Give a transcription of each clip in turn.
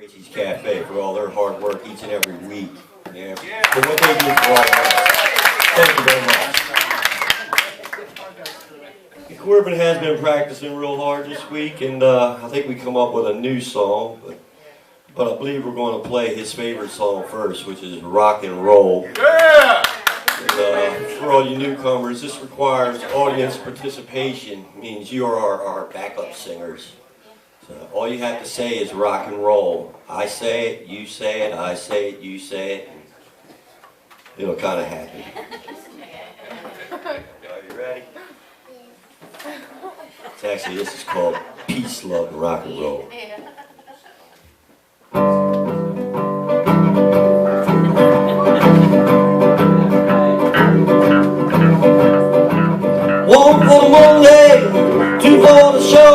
Gracie's Cafe for all their hard work each and every week. Yeah, for what they do for all of us. Thank you very much. Corbin has been practicing real hard this week, and I think we come up with a new song, but I believe we're going to play his favorite song first, which is Rock and Roll. Yeah! And, for all you newcomers, this requires audience participation. It means you are our backup singers. So all you have to say is rock and roll. I say it, you say it, I say it, you say it. It'll kind of happen. Are you ready? It's actually, this is called Peace, Love, and Rock and Roll. One for the morning, two for the show.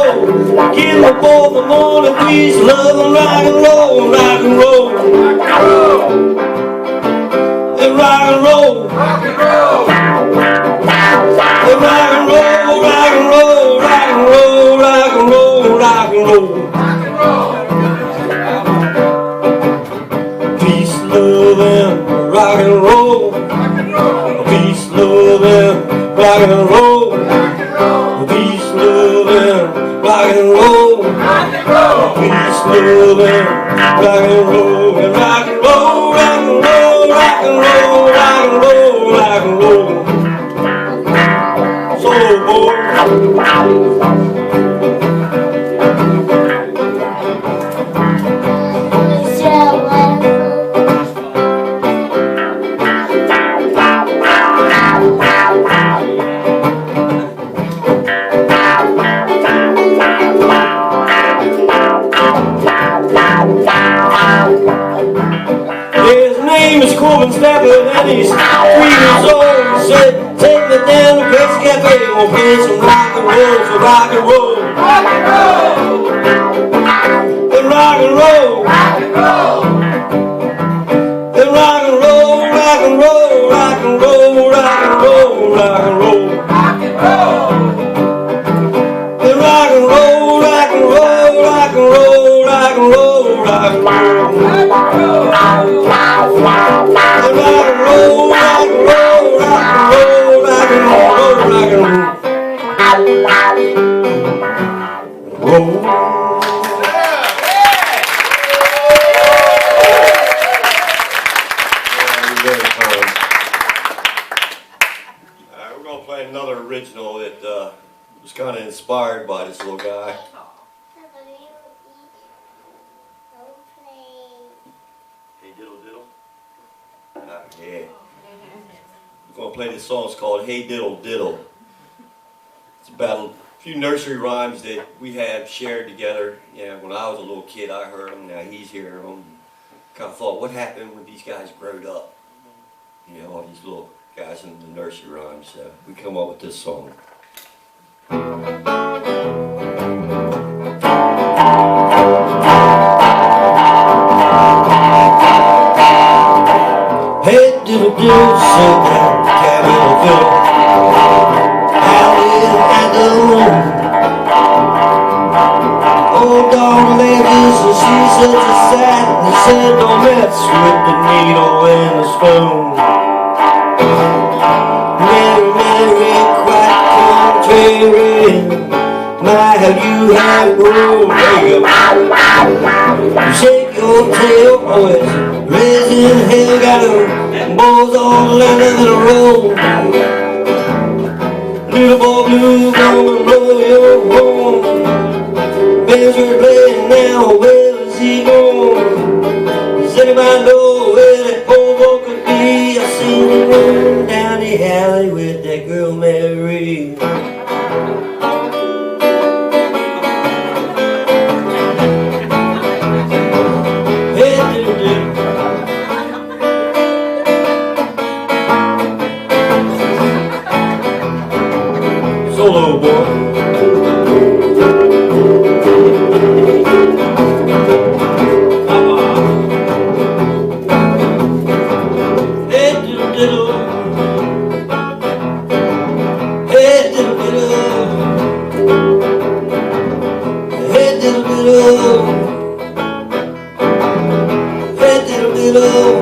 Give me for the morning, peace, love, and rock and roll, rock and roll, and rock and roll, rock and roll, and rock and roll, rock and roll, rock and roll, rock and roll, rock and roll, peace, love, and rock and roll, peace, love, and rock and roll. Peace, love, and rock and roll. Peace, love, and rock and roll. And rock and roll, rock and roll, rock and roll, rock and roll, rock and roll. Solo boy. His name is Corbin, Stafford, and he's 3 years old. He said, take me down to Gracie Cafe, we'll play some rock and roll, so rock and roll. Rock and roll! And rock and roll! Rock and roll! And rock and roll, rock and roll, rock and roll, rock and roll, rock and roll. Rock and roll! And rock and roll, rock and roll, rock and roll, rock and roll, rock and roll. We're going to play another original that was kind of inspired by this little guy. Hey Diddle Diddle? Yeah. We're going to play this song. It's called Hey Diddle Diddle. It's about a few nursery rhymes that we have shared together. Yeah, when I was a little kid, I heard them. Now he's hearing them. Kind of thought, what happened when these guys growed up? You know, all these little guys in the nursery rhymes. So we come up with this song. Hey diddle diddle, sit down, cabin and fiddle. Out in at the room. Old dog Landis, and she's such a sad. And he said, don't mess with the needle and the spoon. Mary, Mary, quite contrary. My, how you have grown. You shake your tail, boys. Raising hell, got them balls all under the road. Little boy blue, gonna blow your home. Bells are playing now, where is he going? Does anybody know where that poor boy could be? I seen him running down the alley with that girl Mary. Hey, diddle diddle. Solo boy. Diddle.